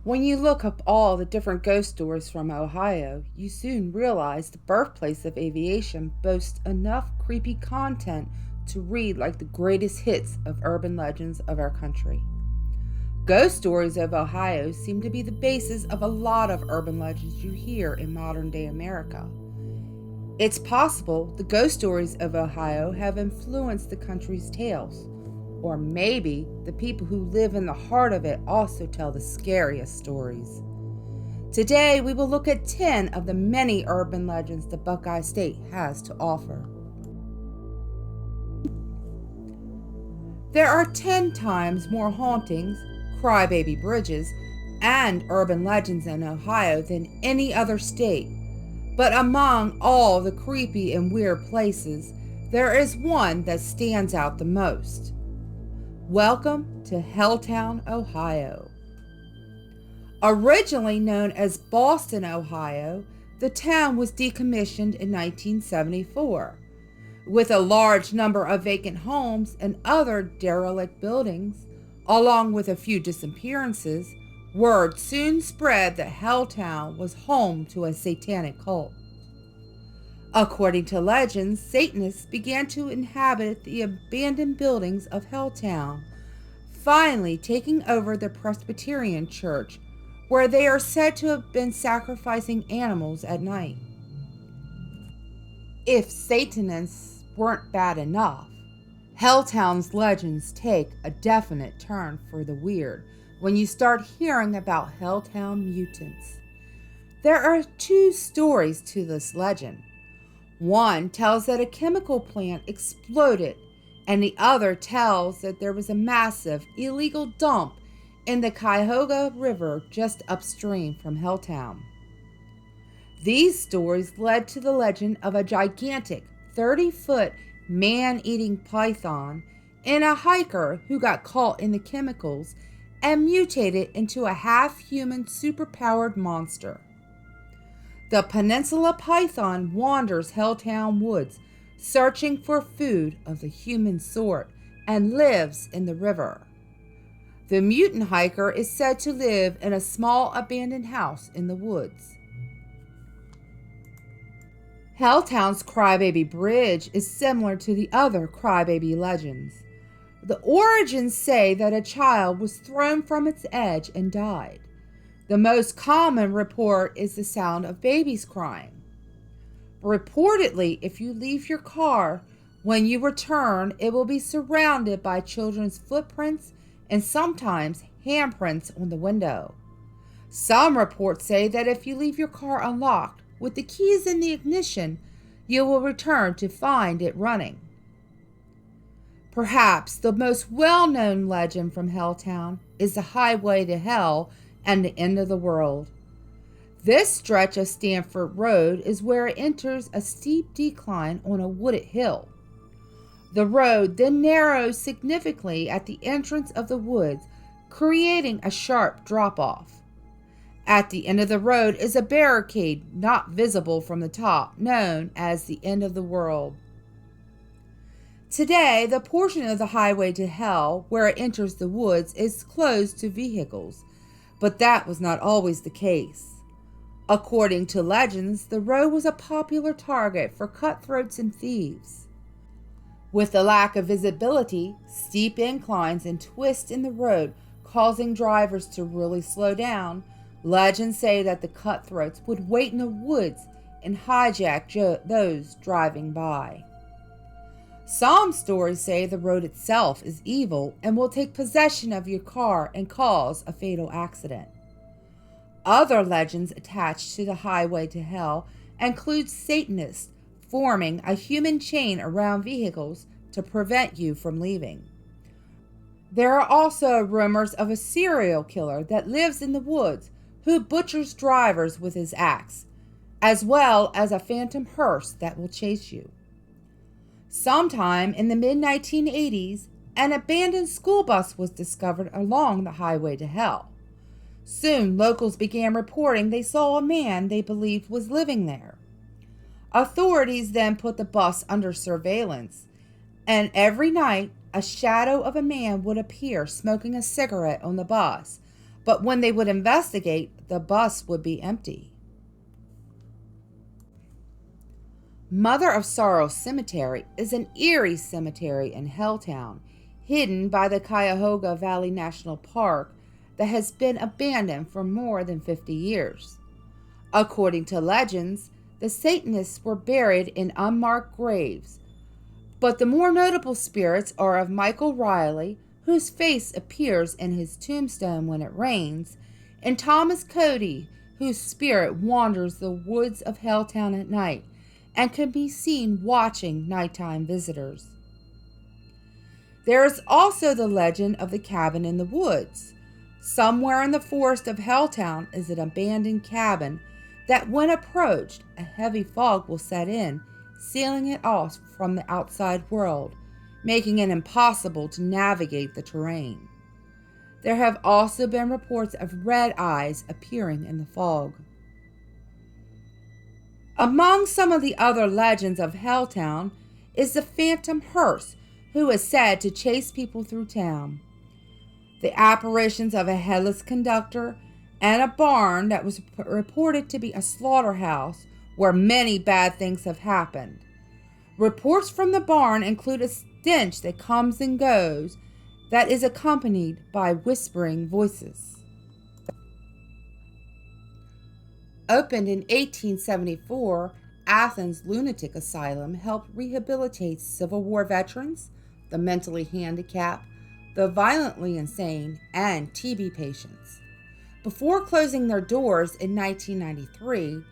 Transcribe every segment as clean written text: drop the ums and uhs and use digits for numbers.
When you look up all the different ghost stories from Ohio, you soon realize the birthplace of aviation boasts enough creepy content to read like the greatest hits of urban legends of our country. Ghost stories of Ohio seem to be the basis of a lot of urban legends you hear in modern day America. It's possible the ghost stories of Ohio have influenced the country's tales, or maybe the people who live in the heart of it also tell the scariest stories. Today, we will look at 10 of the many urban legends the Buckeye State has to offer. There are 10 times more hauntings, crybaby bridges, and urban legends in Ohio than any other state. But among all the creepy and weird places, there is one that stands out the most. Welcome to Helltown, Ohio. Originally known as Boston, Ohio, the town was decommissioned in 1974. With a large number of vacant homes and other derelict buildings, along with a few disappearances, word soon spread that Helltown was home to a satanic cult. According to legends, Satanists began to inhabit the abandoned buildings of Helltown, finally taking over the Presbyterian church, where they are said to have been sacrificing animals at night. If Satanists weren't bad enough, Helltown's legends take a definite turn for the weird when you start hearing about Helltown mutants. There are two stories to this legend. One tells that a chemical plant exploded, and the other tells that there was a massive illegal dump in the Cuyahoga River just upstream from Helltown. These stories led to the legend of a gigantic 30-foot man-eating python and a hiker who got caught in the chemicals and mutated into a half-human superpowered monster. The peninsula python wanders Helltown woods, searching for food of the human sort, and lives in the river. The mutant hiker is said to live in a small abandoned house in the woods. Helltown's Crybaby Bridge is similar to the other crybaby legends. The origins say that a child was thrown from its edge and died. The most common report is the sound of babies crying. Reportedly, if you leave your car, when you return, it will be surrounded by children's footprints and sometimes handprints on the window. Some reports say that if you leave your car unlocked with the keys in the ignition, you will return to find it running. Perhaps the most well-known legend from Helltown is the Highway to Hell and the End of the World. This stretch of Stanford Road is where it enters a steep decline on a wooded hill. The road then narrows significantly at the entrance of the woods, creating a sharp drop-off. At the end of the road is a barricade not visible from the top, known as the End of the World. Today, the portion of the Highway to Hell where it enters the woods is closed to vehicles, but that was not always the case. According to legends, the road was a popular target for cutthroats and thieves. With the lack of visibility, steep inclines and twists in the road causing drivers to really slow down, legends say that the cutthroats would wait in the woods and hijack those driving by. Some stories say the road itself is evil and will take possession of your car and cause a fatal accident. Other legends attached to the Highway to Hell include Satanists forming a human chain around vehicles to prevent you from leaving. There are also rumors of a serial killer that lives in the woods who butchers drivers with his axe, as well as a phantom hearse that will chase you. Sometime in the mid-1980s, an abandoned school bus was discovered along the Highway to Hell. Soon, locals began reporting they saw a man they believed was living there. Authorities then put the bus under surveillance, and every night, a shadow of a man would appear smoking a cigarette on the bus, but when they would investigate, the bus would be empty. Mother of Sorrow Cemetery is an eerie cemetery in Helltown, hidden by the Cuyahoga Valley National Park, that has been abandoned for more than 50 years. According to legends, the Satanists were buried in unmarked graves, but the more notable spirits are of Michael Riley, whose face appears in his tombstone when it rains, and Thomas Cody, whose spirit wanders the woods of Helltown at night and can be seen watching nighttime visitors. There is also the legend of the cabin in the woods. Somewhere in the forest of Helltown is an abandoned cabin that, when approached, a heavy fog will set in, sealing it off from the outside world, making it impossible to navigate the terrain. There have also been reports of red eyes appearing in the fog. Among some of the other legends of Helltown is the phantom hearse, who is said to chase people through town. The apparitions of a headless conductor and a barn that was reported to be a slaughterhouse where many bad things have happened. Reports from the barn include a stench that comes and goes that is accompanied by whispering voices. Opened in 1874, Athens Lunatic Asylum helped rehabilitate Civil War veterans, the mentally handicapped, the violently insane, and TB patients. Before closing their doors in 1993,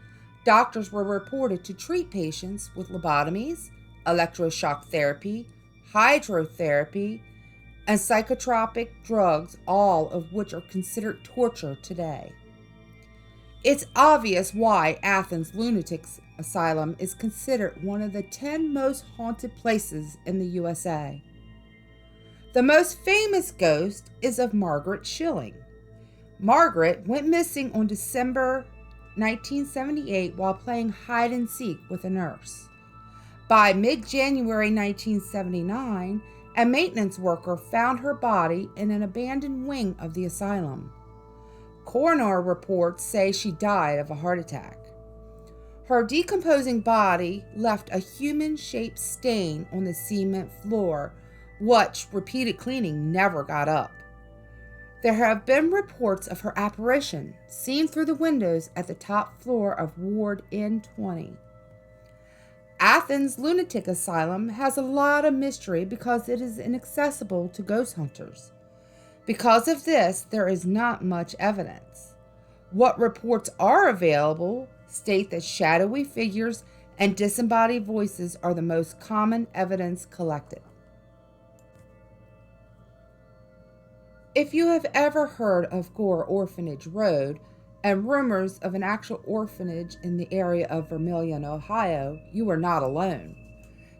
doctors were reported to treat patients with lobotomies, electroshock therapy, hydrotherapy, and psychotropic drugs, all of which are considered torture today. It's obvious why Athens Lunatic Asylum is considered one of the 10 most haunted places in the USA. The most famous ghost is of Margaret Schilling. Margaret went missing on December 1978 while playing hide and seek with a nurse. By mid-January 1979, a maintenance worker found her body in an abandoned wing of the asylum. Coroner reports say she died of a heart attack. Her decomposing body left a human-shaped stain on the cement floor, which repeated cleaning never got up. There have been reports of her apparition seen through the windows at the top floor of Ward N20. Athens Lunatic Asylum has a lot of mystery because it is inaccessible to ghost hunters. Because of this, there is not much evidence. What reports are available state that shadowy figures and disembodied voices are the most common evidence collected. If you have ever heard of Gore Orphanage Road and rumors of an actual orphanage in the area of Vermilion, Ohio, you are not alone.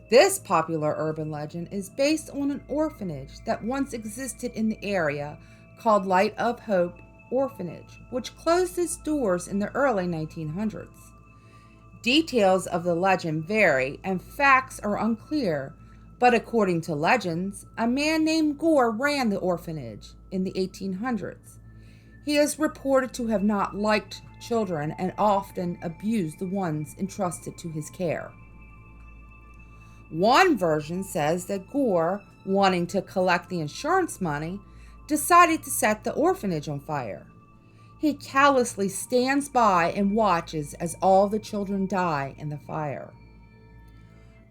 This popular urban legend is based on an orphanage that once existed in the area called Light of Hope Orphanage, which closed its doors in the early 1900s. Details of the legend vary and facts are unclear, but according to legends, a man named Gore ran the orphanage in the 1800s. He is reported to have not liked children and often abused the ones entrusted to his care. One version says that Gore, wanting to collect the insurance money, decided to set the orphanage on fire. He callously stands by and watches as all the children die in the fire.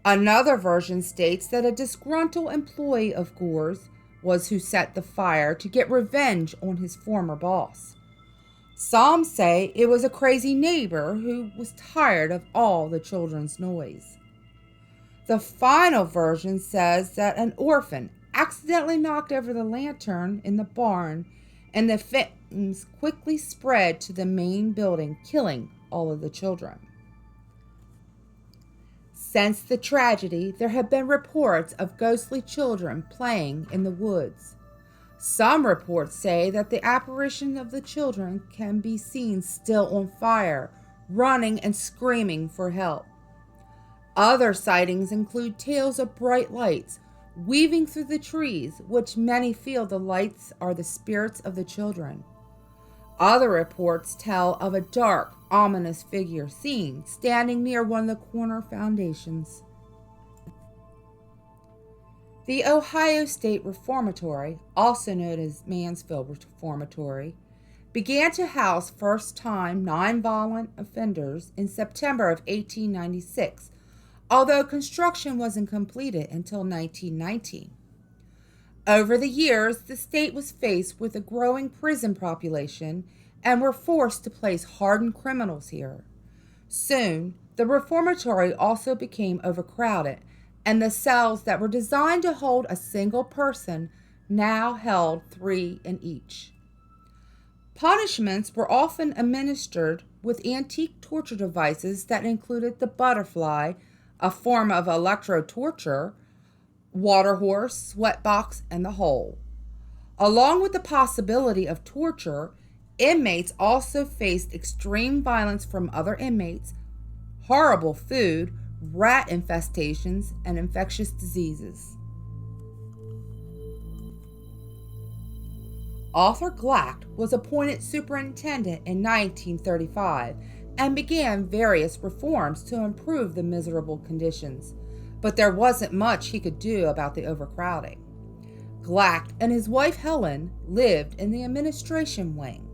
Another version states that a disgruntled employee of Gore's was who set the fire to get revenge on his former boss. Some say it was a crazy neighbor who was tired of all the children's noise. The final version says that an orphan accidentally knocked over the lantern in the barn, and the flames quickly spread to the main building, killing all of the children. Since the tragedy, there have been reports of ghostly children playing in the woods. Some reports say that the apparition of the children can be seen still on fire, running and screaming for help. Other sightings include tales of bright lights weaving through the trees, which many feel the lights are the spirits of the children. Other reports tell of a dark, ominous figure seen standing near one of the corner foundations. The Ohio State Reformatory, also known as Mansfield Reformatory, began to house first-time nonviolent offenders in September of 1896, although construction wasn't completed until 1919. Over the years, the state was faced with a growing prison population and were forced to place hardened criminals here. Soon, the reformatory also became overcrowded, and the cells that were designed to hold a single person now held 3 in each. Punishments were often administered with antique torture devices that included the butterfly, a form of electro-torture, water horse, sweatbox, and the hole. Along with the possibility of torture, inmates also faced extreme violence from other inmates, horrible food, rat infestations, and infectious diseases. Arthur Glack was appointed superintendent in 1935 and began various reforms to improve the miserable conditions, but there wasn't much he could do about the overcrowding. Glack and his wife Helen lived in the administration wing.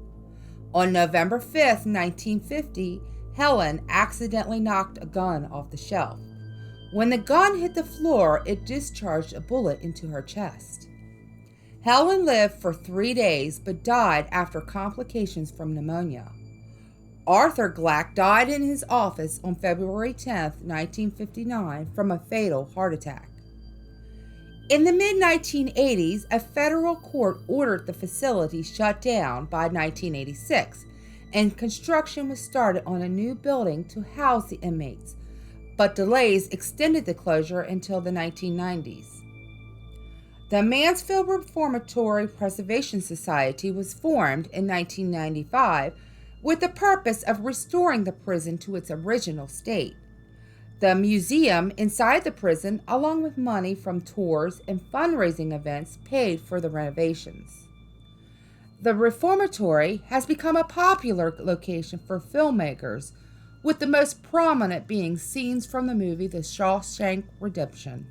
On November 5, 1950, Helen accidentally knocked a gun off the shelf. When the gun hit the floor, it discharged a bullet into her chest. Helen lived for 3 days but died after complications from pneumonia. Arthur Glack died in his office on February 10, 1959, from a fatal heart attack. In the mid-1980s, a federal court ordered the facility shut down by 1986, and construction was started on a new building to house the inmates, but delays extended the closure until the 1990s. The Mansfield Reformatory Preservation Society was formed in 1995 with the purpose of restoring the prison to its original state. The museum inside the prison, along with money from tours and fundraising events, paid for the renovations. The reformatory has become a popular location for filmmakers, with the most prominent being scenes from the movie The Shawshank Redemption.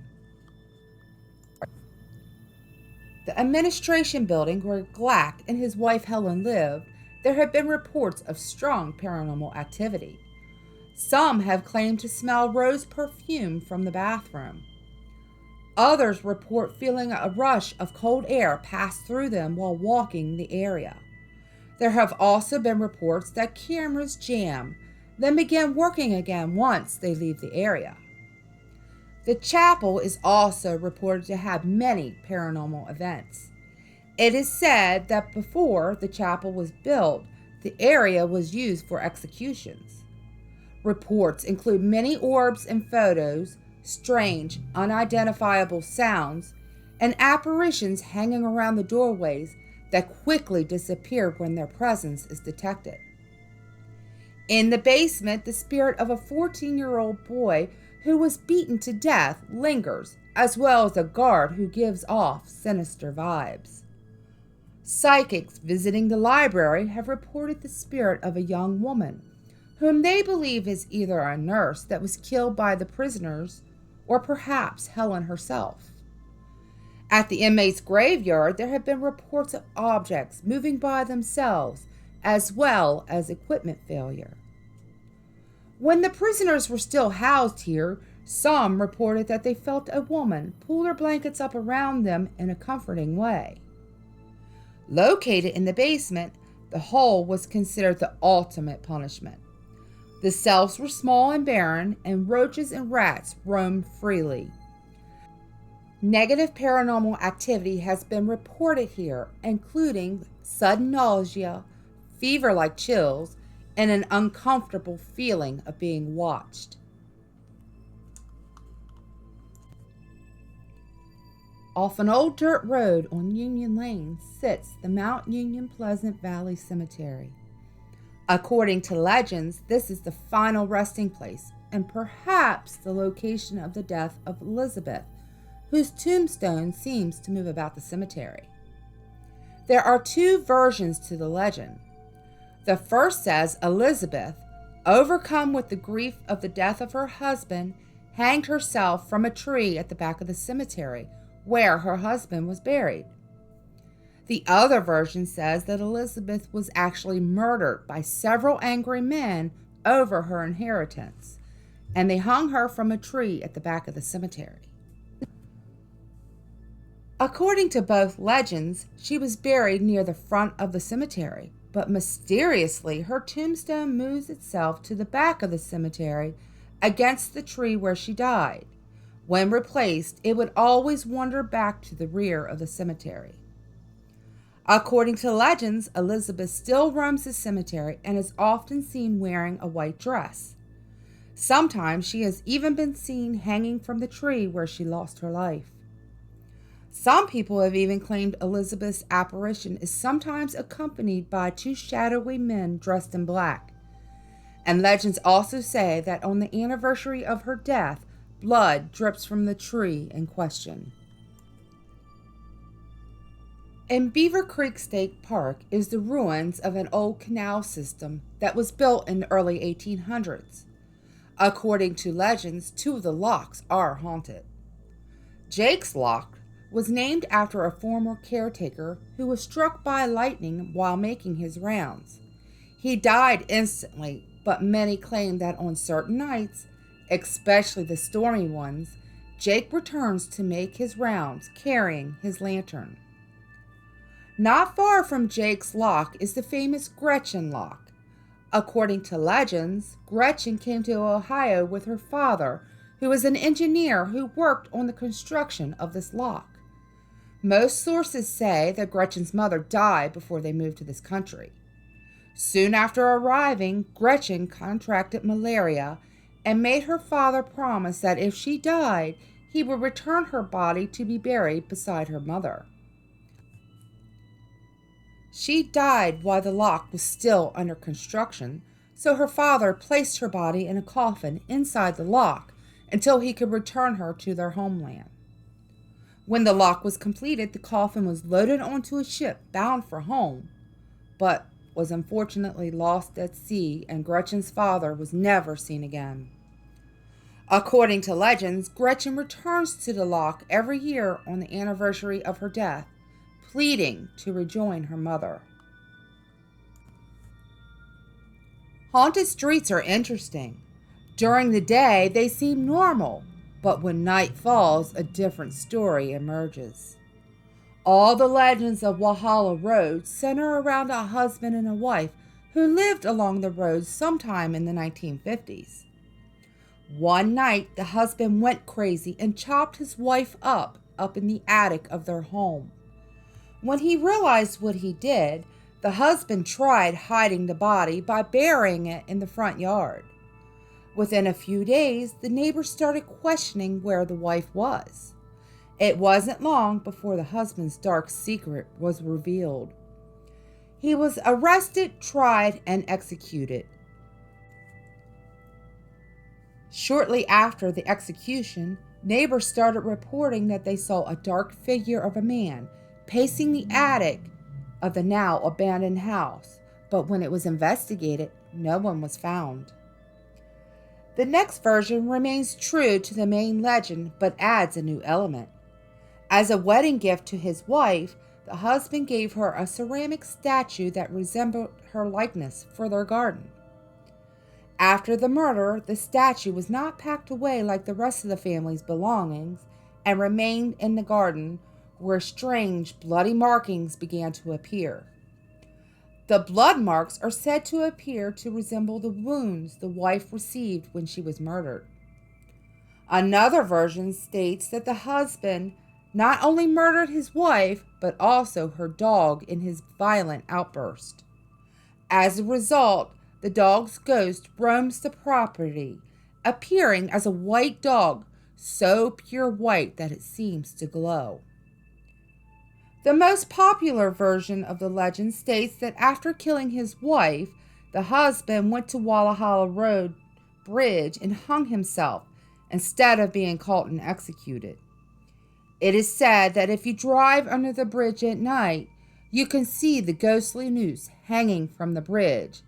The administration building where Glack and his wife Helen lived, there have been reports of strong paranormal activity. Some have claimed to smell rose perfume from the bathroom. Others report feeling a rush of cold air pass through them while walking the area. There have also been reports that cameras jam, then begin working again once they leave the area. The chapel is also reported to have many paranormal events. It is said that before the chapel was built, the area was used for executions. Reports include many orbs and photos, strange, unidentifiable sounds, and apparitions hanging around the doorways that quickly disappear when their presence is detected. In the basement, the spirit of a 14-year-old boy who was beaten to death lingers, as well as a guard who gives off sinister vibes. Psychics visiting the library have reported the spirit of a young woman, whom they believe is either a nurse that was killed by the prisoners or perhaps Helen herself. At the inmates' graveyard, there have been reports of objects moving by themselves, as well as equipment failure. When the prisoners were still housed here, some reported that they felt a woman pull their blankets up around them in a comforting way. Located in the basement, the hole was considered the ultimate punishment. The cells were small and barren, and roaches and rats roamed freely. Negative paranormal activity has been reported here, including sudden nausea, fever-like chills, and an uncomfortable feeling of being watched. Off an old dirt road on Union Lane sits the Mount Union Pleasant Valley Cemetery. According to legends, this is the final resting place and perhaps the location of the death of Elizabeth, whose tombstone seems to move about the cemetery. There are two versions to the legend. The first says Elizabeth, overcome with the grief of the death of her husband, hanged herself from a tree at the back of the cemetery where her husband was buried. The other version says that Elizabeth was actually murdered by several angry men over her inheritance, and they hung her from a tree at the back of the cemetery. According to both legends, she was buried near the front of the cemetery, but mysteriously her tombstone moves itself to the back of the cemetery against the tree where she died. When replaced, it would always wander back to the rear of the cemetery. According to legends, Elizabeth still roams the cemetery and is often seen wearing a white dress. Sometimes she has even been seen hanging from the tree where she lost her life. Some people have even claimed Elizabeth's apparition is sometimes accompanied by two shadowy men dressed in black. And legends also say that on the anniversary of her death, blood drips from the tree in question. In Beaver Creek State Park is the ruins of an old canal system that was built in the early 1800s. According to legends, two of the locks are haunted. Jake's Lock was named after a former caretaker who was struck by lightning while making his rounds. He died instantly, but many claim that on certain nights, especially the stormy ones, Jake returns to make his rounds carrying his lantern. Not far from Jake's Lock is the famous Gretchen Lock. According to legends, Gretchen came to Ohio with her father, who was an engineer who worked on the construction of this lock. Most sources say that Gretchen's mother died before they moved to this country. Soon after arriving, Gretchen contracted malaria and made her father promise that if she died, he would return her body to be buried beside her mother. She died while the lock was still under construction, so her father placed her body in a coffin inside the lock until he could return her to their homeland. When the lock was completed, the coffin was loaded onto a ship bound for home, but was unfortunately lost at sea, and Gretchen's father was never seen again. According to legends, Gretchen returns to the lock every year on the anniversary of her death, pleading to rejoin her mother. Haunted streets are interesting. During the day, they seem normal, but when night falls, a different story emerges. All the legends of Walhalla Road center around a husband and a wife who lived along the road sometime in the 1950s. One night, the husband went crazy and chopped his wife up in the attic of their home. When he realized what he did, the husband tried hiding the body by burying it in the front yard. Within a few days, the neighbors started questioning where the wife was. It wasn't long before the husband's dark secret was revealed. He was arrested, tried, and executed. Shortly after the execution, neighbors started reporting that they saw a dark figure of a man pacing the attic of the now abandoned house, but when it was investigated, no one was found. The next version remains true to the main legend but adds a new element. As a wedding gift to his wife, the husband gave her a ceramic statue that resembled her likeness for their garden. After the murder, the statue was not packed away like the rest of the family's belongings and remained in the garden, where strange bloody markings began to appear. The blood marks are said to appear to resemble the wounds the wife received when she was murdered. Another version states that the husband not only murdered his wife, but also her dog in his violent outburst. As a result, the dog's ghost roams the property, appearing as a white dog, so pure white that it seems to glow. The most popular version of the legend states that after killing his wife, the husband went to Walhalla Road bridge and hung himself instead of being caught and executed. It is said that if you drive under the bridge at night, you can see the ghostly noose hanging from the bridge.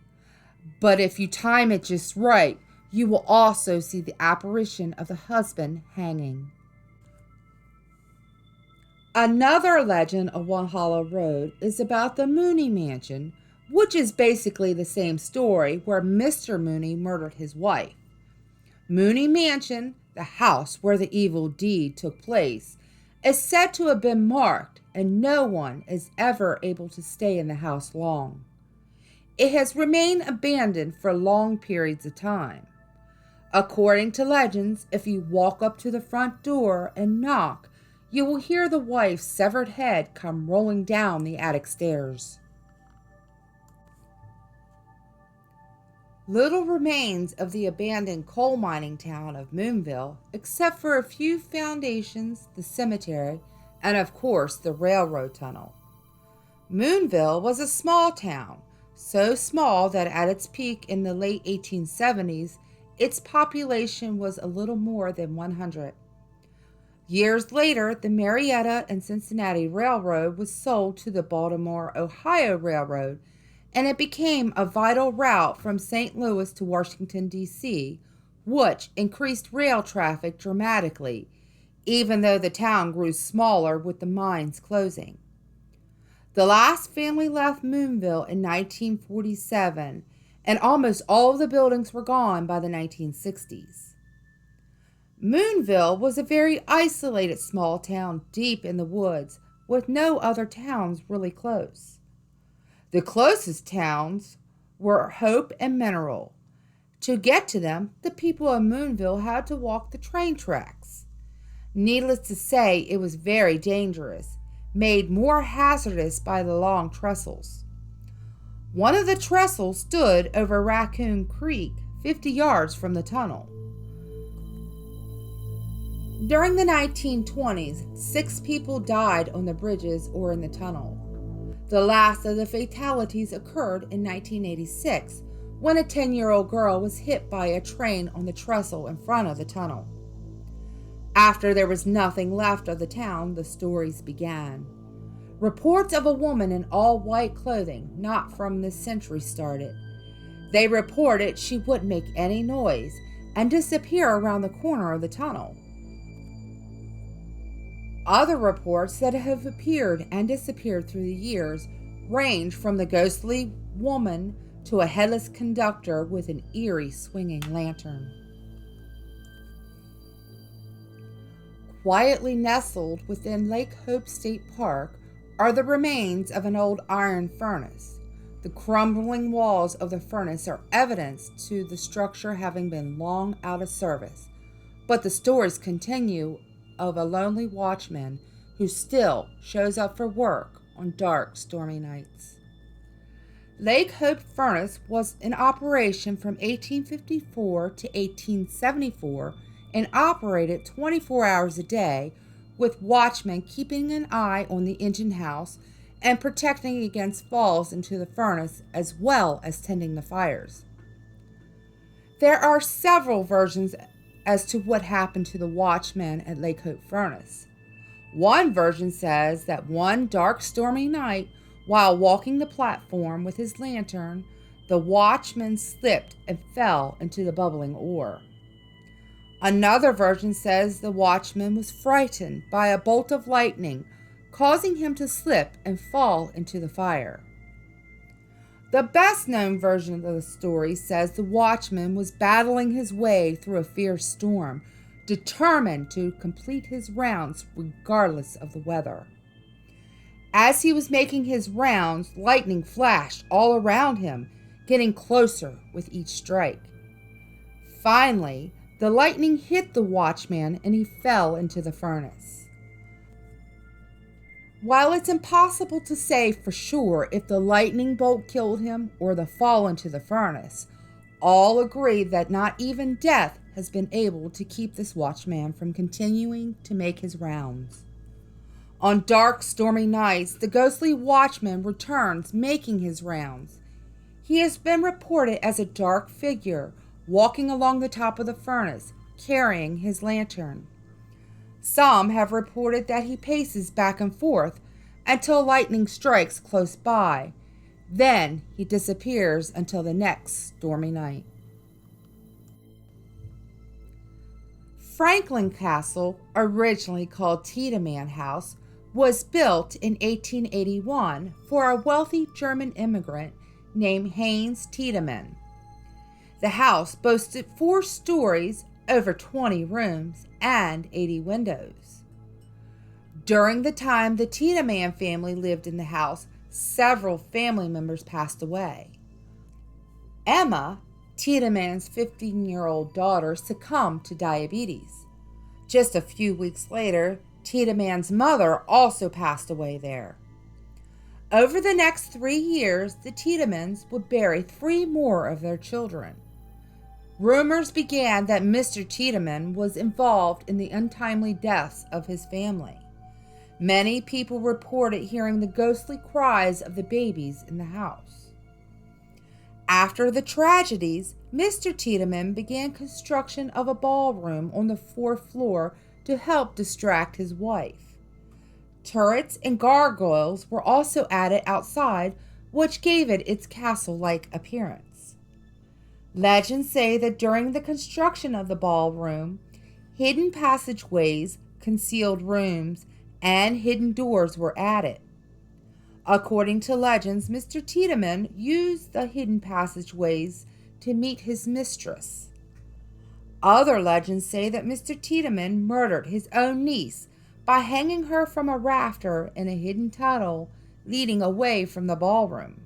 But if you time it just right, you will also see the apparition of the husband hanging. Another legend of Walhalla Road is about the Mooney Mansion, which is basically the same story where Mr. Mooney murdered his wife. Mooney Mansion, the house where the evil deed took place, is said to have been marked, and no one is ever able to stay in the house long. It has remained abandoned for long periods of time. According to legends, if you walk up to the front door and knock, you will hear the wife's severed head come rolling down the attic stairs. Little remains of the abandoned coal mining town of Moonville, except for a few foundations, the cemetery, and of course the railroad tunnel. Moonville was a small town, so small that at its peak in the late 1870s, its population was a little more than 100. Years later, the Marietta and Cincinnati Railroad was sold to the Baltimore-Ohio Railroad, and it became a vital route from St. Louis to Washington, D.C., which increased rail traffic dramatically, even though the town grew smaller with the mines closing. The last family left Moonville in 1947, and almost all of the buildings were gone by the 1960s. Moonville was a very isolated small town deep in the woods, with no other towns really close. The closest towns were Hope and Mineral. To get to them, the people of Moonville had to walk the train tracks. Needless to say, it was very dangerous, made more hazardous by the long trestles. One of the trestles stood over Raccoon Creek, 50 yards from the tunnel. During the 1920s, 6 people died on the bridges or in the tunnel. The last of the fatalities occurred in 1986, when a 10-year-old girl was hit by a train on the trestle in front of the tunnel. After there was nothing left of the town, the stories began. Reports of a woman in all-white clothing, not from this century, started. They reported she wouldn't make any noise and disappear around the corner of the tunnel. Other reports that have appeared and disappeared through the years range from the ghostly woman to a headless conductor with an eerie swinging lantern. Quietly nestled within Lake Hope State Park are the remains of an old iron furnace. The crumbling walls of the furnace are evidence to the structure having been long out of service, but the stories continue of a lonely watchman who still shows up for work on dark, stormy nights. Lake Hope Furnace was in operation from 1854 to 1874 and operated 24 hours a day, with watchmen keeping an eye on the engine house and protecting against falls into the furnace, as well as tending the fires. There are several versions as to what happened to the watchman at Lake Hope Furnace. One version says that one dark, stormy night, while walking the platform with his lantern, the watchman slipped and fell into the bubbling ore. Another version says the watchman was frightened by a bolt of lightning, causing him to slip and fall into the fire. The best-known version of the story says the watchman was battling his way through a fierce storm, determined to complete his rounds regardless of the weather. As he was making his rounds, lightning flashed all around him, getting closer with each strike. Finally, the lightning hit the watchman and he fell into the furnace. While it's impossible to say for sure if the lightning bolt killed him or the fall into the furnace, all agree that not even death has been able to keep this watchman from continuing to make his rounds. On dark, stormy nights, the ghostly watchman returns making his rounds. He has been reported as a dark figure walking along the top of the furnace, carrying his lantern. Some have reported that he paces back and forth, until lightning strikes close by. Then he disappears until the next stormy night. Franklin Castle, originally called Tiedemann House, was built in 1881 for a wealthy German immigrant named Heinz Tiedemann. The house boasted 4 stories, over 20 rooms, and 80 windows. During the time the Tiedemann family lived in the house, several family members passed away. Emma, Tiedemann's 15-year-old daughter, succumbed to diabetes. Just a few weeks later, Tiedemann's mother also passed away there. Over the next 3 years, the Tiedemanns would bury 3 more of their children. Rumors began that Mr. Tiedemann was involved in the untimely deaths of his family. Many people reported hearing the ghostly cries of the babies in the house. After the tragedies, Mr. Tiedemann began construction of a ballroom on the 4th floor to help distract his wife. Turrets and gargoyles were also added outside, which gave it its castle-like appearance. Legends say that during the construction of the ballroom, hidden passageways, concealed rooms, and hidden doors were added. According to legends, Mr. Tiedemann used the hidden passageways to meet his mistress. Other legends say that Mr. Tiedemann murdered his own niece by hanging her from a rafter in a hidden tunnel leading away from the ballroom.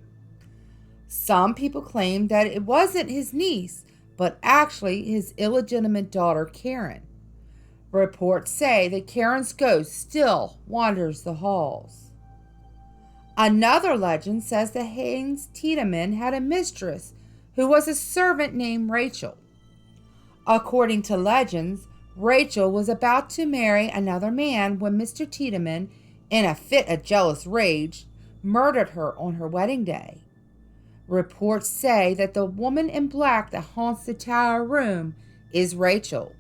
Some people claim that it wasn't his niece, but actually his illegitimate daughter, Karen. Reports say that Karen's ghost still wanders the halls. Another legend says that Heinz Tiedemann had a mistress who was a servant named Rachel. According to legends, Rachel was about to marry another man when Mr. Tiedemann, in a fit of jealous rage, murdered her on her wedding day. Reports say that the woman in black that haunts the tower room is Rachel.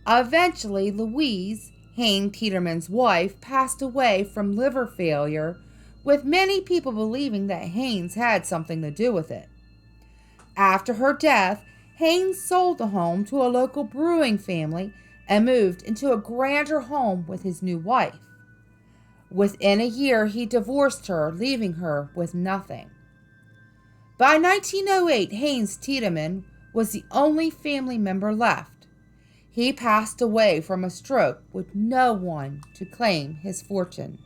Eventually, Louise, Heinz Tiedemann's wife, passed away from liver failure, with many people believing that Heinz had something to do with it. After her death, Heinz sold the home to a local brewing family and moved into a grander home with his new wife. Within a year, he divorced her, leaving her with nothing. By 1908, Heinz Tiedemann was the only family member left. He passed away from a stroke with no one to claim his fortune.